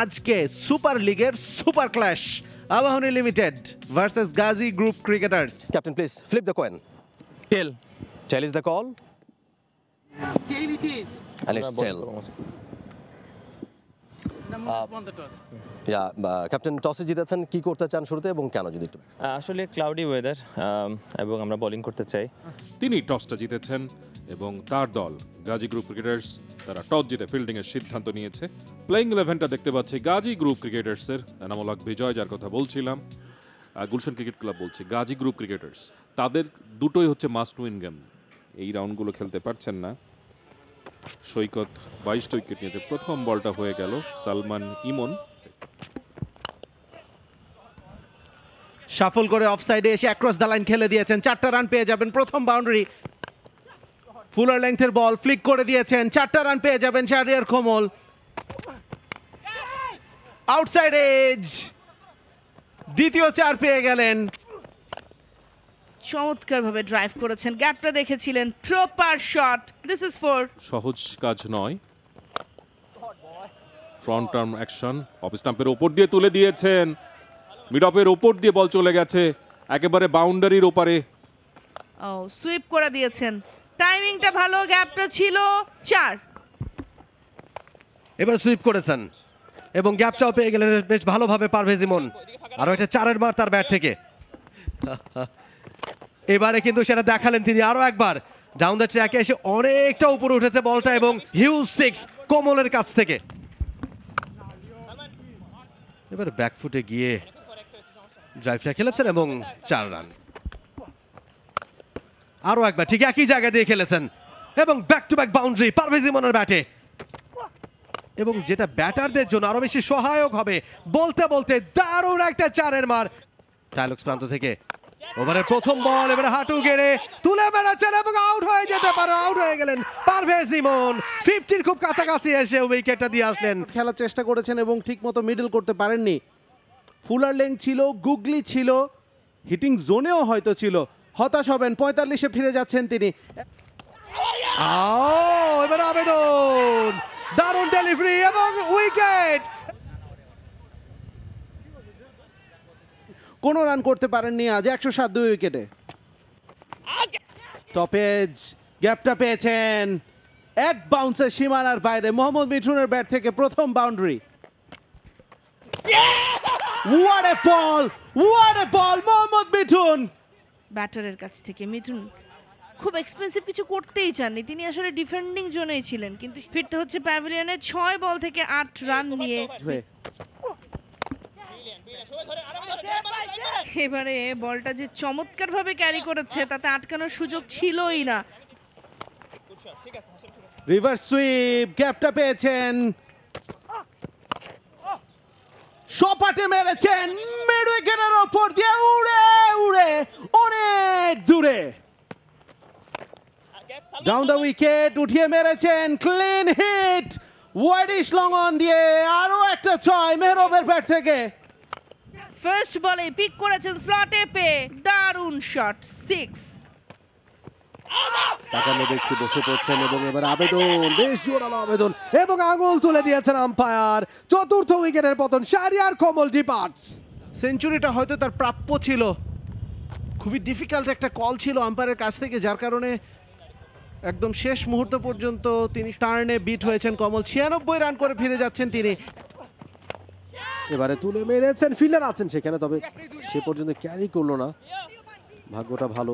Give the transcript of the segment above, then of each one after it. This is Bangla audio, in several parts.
আজকে সুপার লিগের super clash Abahani limited versus Gazi group cricketers. Captain, please flip the coin. Tail. Tail is the call, Tail it is. and it's tail. Number won the toss. Yeah, Captain, টসে জিতেছেন, কি করতে চান শুরুতে এবং কেন যদি একটু আসলে ক্লাউডি ওয়েদার এবং আমরা বোলিং করতে চাই। তিনি টসটা জিতেছেন এবং তার দল গাজী গ্রুপ ক্রিকেটার্স তারা টস জিতে ফিল্ডিং এর সিদ্ধান্ত নিয়েছে। প্লেইং 11টা দেখতে পাচ্ছি গাজী গ্রুপ ক্রিকেটার্সের এনামুল হক বিজয়, যার কথা বলছিলাম। গুলশান ক্রিকেট ক্লাব বলছে গাজী গ্রুপ ক্রিকেটার্স তাদের দুটোই হচ্ছে মাস্ট উইন গেম, এই রাউন্ডগুলো খেলতে পারছেন না। সৈকত 22টা উইকেট নিয়েছে, প্রথম বলটা হয়ে গেল সালমান ইমন। শাফল করে অফসাইডে এসে অ্যাক্রস দ্য লাইন খেলে দিয়েছেন, 4টা রান পেয়ে যাবেন, প্রথম বাউন্ডারি। ফুলার লেংথের বল ফ্লিক করে দিয়েছেন, 4টা রান পেয়ে যাবেন শাহরিয়ার কমল। আউটসাইড এজ, দ্বিতীয় 4 পেয়ে গেলেন। চমৎকারভাবে ড্রাইভ করেছেন, গ্যাপটা দেখেছিলেন, proper shot, this is for. সহজ কাজ নয়। ফ্রন্ট টার্ম অ্যাকশন, অফ স্টাম্পের ওপর দিয়ে তুলে দিয়েছেন, মিড অফের ওপর দিয়ে বল চলে গেছে একেবারে বাউন্ডারির ওপারে। ও সুইপ করে দিয়েছেন, টাইমিংটা ভালো, গ্যাপটা ছিল 4। এবার সুইপ করেছেন এবং গ্যাপটাও পেয়ে গেলেন বেশ ভালোভাবে পারভেজ ইমন। আরো একটা 4-এর মার তার ব্যাট থেকে। এবারে কিন্তু সেটা দেখালেন তিনি আরো একবার, ডাউন দ্য ট্র্যাকে এসে অনেকটা উপরে উঠেছে বলটা এবং হিউজ 6 কোমলের কাছ থেকে। এবার ব্যাকফুটে গিয়ে ড্রাইভটা খেলেছেন এবং 4 রান। আরো একবার ঠিক একই জায়গা দিয়ে খেলেছেন এবং back to back boundary Parvez ইমনের ব্যাটে, এবং যেটা ব্যাটারদের জন্য আরো বেশি সহায়ক হবে। বলতে বলতে দারুণ একটা 4-এর মার টাইলক্স প্রান্ত থেকে। ওভারের প্রথম বল, এবারে হাঁটু গেড়ে তুলে মেরেছেন এবং আউট হয়ে যেতে পারে, আউট হয়ে গেলেন পারভেজ ইমন। 50-র খুব কাছাকাছি এসে উইকেটটা দিয়ে আসলেন। খেলার চেষ্টা করেছেন এবং ঠিকমতো মিডল করতে পারেননি। ফুলার লেং ছিল, গুগলি ছিল, হিটিং জোনেও হয়তো ছিল। হতাশ হবেন, 45-এ ফিরে যাচ্ছেন তিনি। এবার আবেদন, দারুণ ডেলিভারি এবং উইকেট। কোনো রান করতে পারেননি আজ, 107 উইকেটে। টপেজ গ্যাপটা পেয়েছেন, এক বাউন্সের সীমানার বাইরে মোহাম্মদ মিঠুনের ব্যাট থেকে প্রথম boundary. What a ball, what a ball Mohammad Mithun. ব্যাটারের কাছ থেকে মিঠুন খুব এক্সপেন্সিভ কিছু করতেই চাননি, তিনি আসলে ডিফেন্ডিং জোনেই ছিলেন, কিন্তু ফিরতে হচ্ছে প্যাভিলিয়নে 6 বল থেকে 8 রান নিয়ে। এবারে বলটা যে চমৎকারভাবে ক্যারি করেছে তাতে আটকানোর সুযোগ ছিলই না। রিভার্স সুইপ, গ্যাপটা পেয়েছেন, সপাটে মেরেছেন মিড উইকেটের ওপর দিয়ে উড়ে উড়ে অনেক দূরে। ডাউন দ্য উইকেট উঠিয়ে মেরেছেন, clean hit, widish long on দিয়ে আরো একটা 6 মেহরবের ব্যাট থেকে। ফার্স্ট বলে পিক করেছেন স্লটে পেয়ে, দারুণ শট, 6। তাকানো দেখছি বসে পড়ছেন এবং এবার আবেদন, বেশ জোরালো আবেদন এবং আঙুল তুলে দিয়েছেন আম্পায়ার। চতুর্থ উইকেটের পতন, শাহরিয়ার কমল ডিপার্টস। সেঞ্চুরিটা হয়তো তার প্রাপ্য ছিল, খুবই ডিফিকাল্ট একটা কল ছিল আম্পায়ারের কাছ থেকে, যার কারণে একদম শেষ মুহূর্ত পর্যন্ত তিনি টার্নে বিট হয়েছেন কমল। 96 রান করে ফিরে যাচ্ছেন তিনি। এবারে তুলে মেরেছেন, ফিল্ডার আছেন সেখানে, তবে সে পর্যন্ত ক্যারি করলো না, ভাগ্যটা ভালো।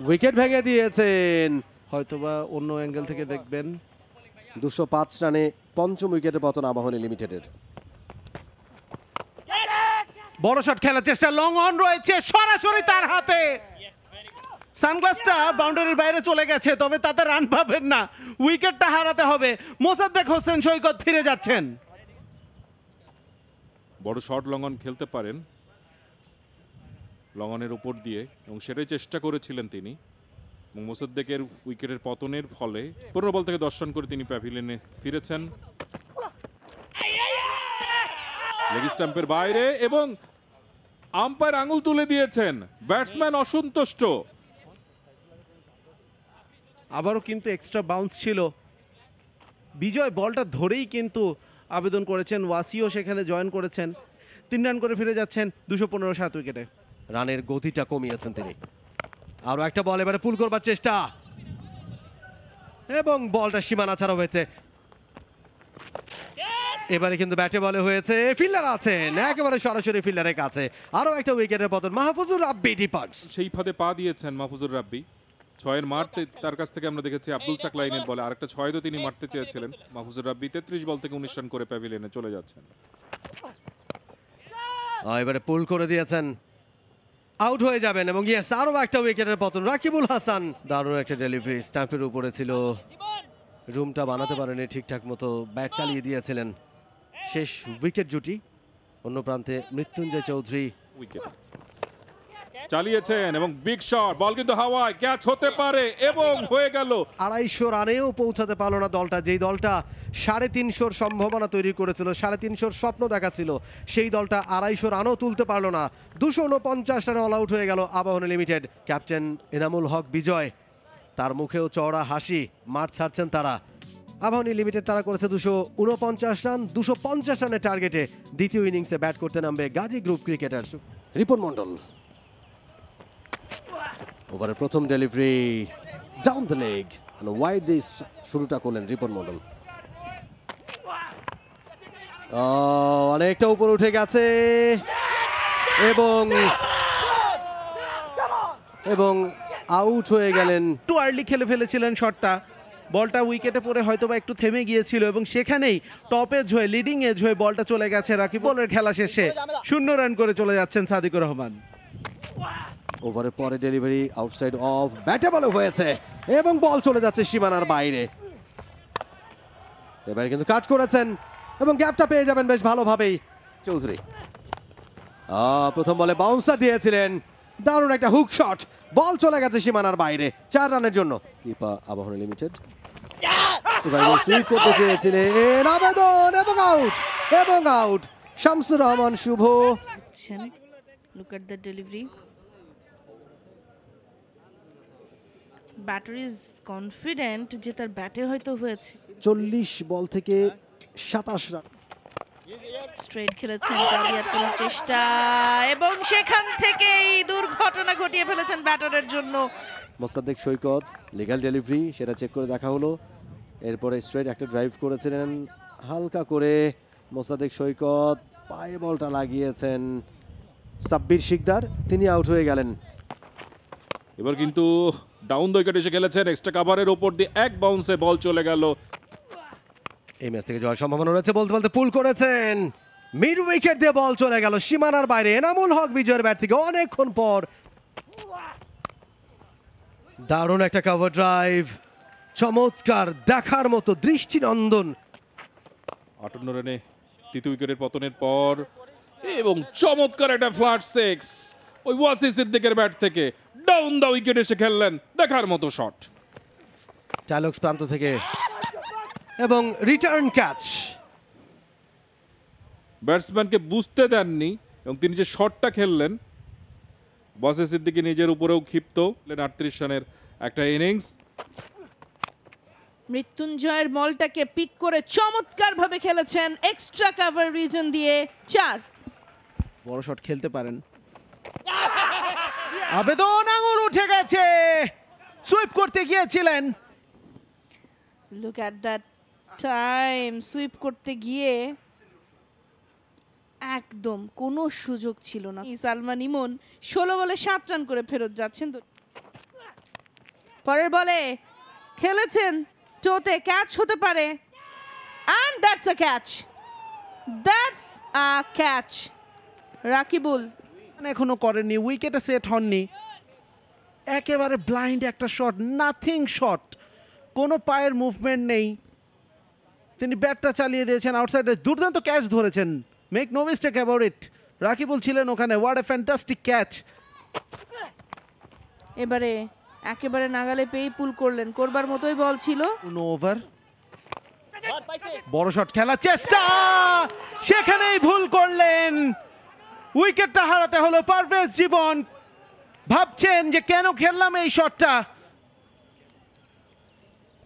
উইকেট ভেঙে দিয়েছেন, হয়তোবা অন্য অ্যাঙ্গেল থেকে দেখবেন। 205 রানে পঞ্চম উইকেটের পতন আবাহনী লিমিটেডের। বড় শট খেলার চেষ্টা, লং অন রয়েছে সরাসরি তার হাতে। সানগ্লাসটা বাউন্ডারির বাইরে চলে গেছে, তবে তাতে রান পাবেন না, উইকেটটা হারাতে হবে। মোসাদ্দেক হোসেন সৈকত ফিরে যাচ্ছেন। বড় শর্ট লঙ্গন খেলতে পারেন লঙ্গনের উপর দিয়ে, এবং সেটাই চেষ্টা করেছিলেন তিনি। এবং মোসাদ্দেকের উইকেটের পতনের ফলে 15 বল থেকে 10 রান করে তিনি প্যাভিলিয়নে ফিরেছেন। লেগ স্টাম্পের বাইরে এবং আম্পায়ার আঙুল তুলে দিয়েছেন, ব্যাটসম্যান অসন্তুষ্ট। আবারও কিন্তু এক্সট্রা বাউন্স ছিল। বিজয় বলটা ধরেই কিন্তু আবেদন করেছেন, ওয়াসিও সেখানে জয়েন করেছেন। 3 রান করে ফিরে যাচ্ছেন 215 7 উইকেটে। রানের গতিটা কমিয়েছেন তিনি। আরো একটা বল এবারে পুল করবার চেষ্টা, এবং বলটা সীমানা ছাড়া হয়েছে। এবারে কিন্তু ব্যাটে বলে হয়েছে, ফিল্ডার আছেন একেবারে সরাসরি ফিল্ডারের কাছে। আরো একটা উইকেটের পতন, মাহফুজুর রাব্বি ডিপার্টস। সেই ফাঁদে পা দিয়েছেন মাহফুজুর রাব্বি। 6-এর মারতে তার কাছ থেকে আমরা দেখেছি আব্দুল সাকলাইনের বলে আরেকটা 6 তো তিনি মারতে চেয়েছিলেন। মাহফুজুর রাব্বি 33 বল থেকে 19 রান করে প্যাভিলিয়নে চলে যাচ্ছেন। এবারে পুল করে দিয়েছেন, আউট হয়ে যাবেন। এবং ইয়েস, আরো একটা উইকেটের পতন, রাকিবুল হাসান। দারুণ একটা ডেলিভারি, স্ট্যাম্পের উপরে ছিল, রুমটা বানাতে পারেনি ঠিকঠাক মতো, ব্যাট চালিয়ে দিয়েছিলেন। শেষ উইকেট জুটি, অন্য প্রান্তে মৃত্যুঞ্জয় চৌধুরী। উইকেট চালিয়েছেন এবং বিগ শট, বল কিন্তু হাওয়ায়, ক্যাচ হতে পারে এবং হয়ে গেল। 250 রানেও পৌঁছাতে পারলো না দলটা, যেই দলটা 350-র সম্ভাবনা তৈরি করেছিল, 350-র স্বপ্ন দেখাচ্ছিল, সেই দলটা 250 রানও তুলতে পারলো না। 249 রানে অল আউট হয়ে গেল আবাহনী লিমিটেড। ক্যাপ্টেন এনামুল হক বিজয়, তার মুখেও চওড়া হাসি, মাঠ ছাড়ছেন তারা। আবাহনী লিমিটেড তারা করেছে 249 রান, 250 রানের টার্গেটে দ্বিতীয় ইনিংসে ব্যাট করতে নামবে গাজী গ্রুপ ক্রিকেটার্স। রিপন মন্ডল, ওভারের প্রথম delivery down the leg, wide দিয়ে শুরুটা করলেন রিপন মন্ডল। অনেকটা উপরে উঠে গেছে এবং আউট হয়ে গেলেন। একটু আর্লি খেলে ফেলেছিলেন শটটা, বলটা উইকেটে পড়ে হয়তোবা একটু থেমে গিয়েছিল এবং সেখানেই টপ এজ হয়ে, লিডিং এজ হয়ে বলটা চলে গেছে রাকিব। বলের খেলা শেষে 0 রান করে চলে যাচ্ছেন সাদিকুর রহমান। ওভারের পরে ডেলিভারি আউটসাইড অফ, ব্যাটে বলে হয়েছে এবং বল চলে যাচ্ছে সীমানার বাইরে। এবারে কিন্তু কাট করেছেন এবং গ্যাপটা পেয়ে যাবেন বেশ ভালোভাবেই চৌধুরী। প্রথম বলে বাউন্সার দিয়েছিলেন, দারুণ একটা হুক শট, বল চলে গেছে সীমানার বাইরে 4 রানের জন্য। কিপার আবাহনী লিমিটেড এবারে সুইপ করতে চেয়েছিলেন, আবেদন এবং out. Shamsur Rahman Shuvo. Look at the delivery, batter is confident যে তার ব্যাটে হয়তো হয়েছে। 40 বল থেকে 27 রান। স্ট্রেট খেলেছেন, টার্গেট করার চেষ্টা এবং সেখান থেকেই দুর্ঘটনা ঘটিয়ে ফেলেছেন ব্যাটারের জন্য। মোস্তাদেক সৈকত, লিগ্যাল ডেলিভারি, সেটা চেক করে দেখা হলো। এরপরে স্ট্রেট একটা ড্রাইভ করেছিলেন হালকা করে মোস্তাদেক সৈকত, পায়ে বলটা লাগিয়েছেন সাব্বির শিকদার, তিনি আউট হয়ে গেলেন। এবার কিন্তু ডাউন দ্য উইকেট এসে খেলেছেন, এক্সট্রা কাভারের ওপর দিয়ে এক বাউন্সে বল চলে গেল। এই ম্যাচ থেকে জয়ের সম্ভাবনা রয়েছে, বলতে পুল করেছেন, মিড উইকেট দিয়ে বল চলে গেল সীমানার বাইরে। এনামুল হক বিজয়ের ব্যাট থেকে অনেকক্ষণ পর দারুণ একটা কভার ড্রাইভ, চমৎকার, দেখার মতো, দৃষ্টিনন্দন। 58 রানে তৃতীয় উইকেটের পতনের পর এবং চমৎকার একটা ফ্ল্যাট 6 ওই ওয়াসি সিদ্দিকের ব্যাট থেকে ডাউন দ্য উইকেট এসে খেললেন, দেখার মতো শট। টাইলক্স প্রান্ত থেকে এবং রিটার্ন ক্যাচ। ব্যাটসম্যানকে বুঝতে দেননি এবং তিনি যে শটটা খেললেন, ওয়াসি সিদ্দিকী নিজের উপরেও ক্ষিপ্ত। 38 রানের একটা ইনিংস। মৃত্যুঞ্জয়ের বলটাকে পিক করে চমৎকার ভাবে খেলেছেন, এক্সট্রা কভার রিজন দিয়ে 4। বড় শট খেলতে পারেন। আবেদন, আঙুল উঠে গেছে, সুইপ করতে গিয়েছিলেন। Look at that time, sweep করতে গিয়ে একদম কোনো সুযোগ ছিল না। সালমান ইমন 16 বলে 7 রান করে ফেরত যাচ্ছেন। পরের বলে খেলেছেন টোতে, ক্যাচ হতে পারে, and that's a catch, that's a catch। Rakibul এখনো করেননি, উইকেটে সেট হননি, একেবারে ব্লাইন্ড একটা শট, নাথিং শট, কোনো পায়ের মুভমেন্ট নেই, তিনি ব্যাটটা চালিয়ে দিয়েছেন আউটসাইডে, দুর্দান্ত ক্যাচ ধরেছেন, make no mistake about it. Rakibul ছিলেন ওখানে, হোয়াট এ ফ্যান্টাস্টিক ক্যাচ। এবারে একেবারে নাগালে পেয়ে পুল করলেন, করবার মতোই বল ছিল। ওভার, বড় শট খেলার চেষ্টা, সেখানেই ভুল করলেন, উইকেটটা হারাতে হলো পারভেজ জীবন। ভাবছেন যে কেন খেললাম এই শটটা।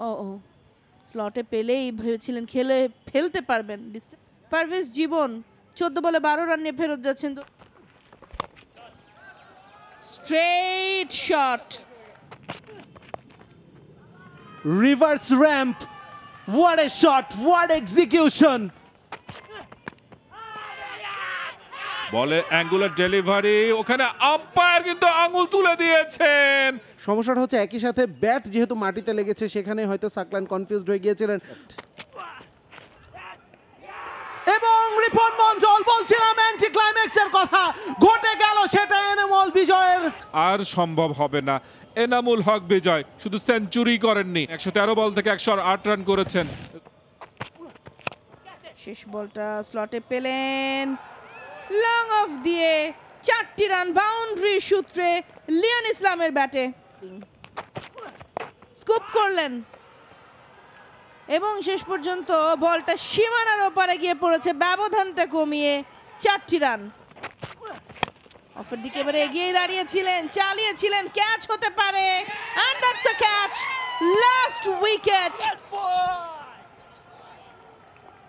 ও স্লটে পেলেই ভেবেছিলেন খেলে ফেলতে পারবেন। পারভেজ জীবন 14 বলে 12 রান নিয়ে ফেরত যাচ্ছেন। Straight shot, reverse ramp, what a shot, what execution. বলে অ্যাঙ্গুলার ডেলিভারি, ওখানে আম্পায়ার কিন্তু আঙুল তুলে দিয়েছেন। সমস্যাটা হচ্ছে একই সাথে ব্যাট যেহেতু মাটিতে লেগেছে সেখানে হয়তো সাকলাইন কনফিউজড হয়ে গিয়েছিলেন। এবং রিপন মন্ডল, বলছিলাম অ্যান্টি ক্লাইম্যাক্সের কথা, ঘটে গেল সেটা এনামুল বিজয়ের। আর সম্ভব হবে না। এনামুল হক বিজয় শুধু সেঞ্চুরি করেননি, 113 বল থেকে 108 রান করেছেন। শেষ বলটা স্লটে পেলেন, লং অফ দিয়ে 4টি রান বাউন্ডারি সূত্রে লিওন ইসলামের ব্যাটে স্কুপ করলেন এবং শেষ পর্যন্ত বলটা সীমানার ওপারে গিয়ে পড়েছে, ব্যবধানটা কমিয়ে 4টি রান। অফের দিকে এবারে এগিয়ে দাঁড়িয়েছিলেন, চালিয়েছিলেন, ক্যাচ হতে পারে, and that's a catch, last wicket.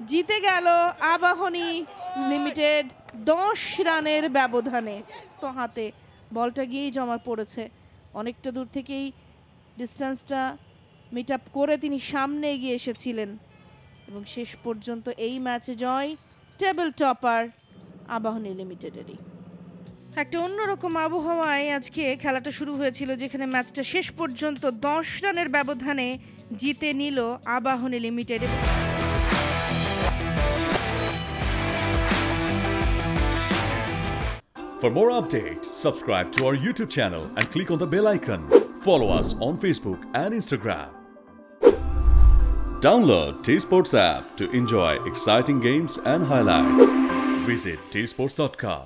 জিতে গেল আবাহনী লিমিটেড 10 রানের ব্যবধানে। তো হাতে বলটা গিয়েই জমা পড়েছে, অনেকটা দূর থেকেই ডিস্টেন্সটা মিট আপ করে তিনি সামনে এগিয়ে এসেছিলেন এবং শেষ পর্যন্ত এই ম্যাচে জয় টেবিল টপার আবাহনী লিমিটেডেরই। একটা অন্যরকম আবহাওয়ায় আজকে খেলাটা শুরু হয়েছিল, যেখানে ম্যাচটা শেষ পর্যন্ত 10 রানের ব্যবধানে জিতে নিল Abahani limited. For more updates, subscribe to our YouTube channel and click on the bell icon. Follow us on Facebook and Instagram. Download T-Sports app to enjoy exciting games and highlights. Visit tsports.com.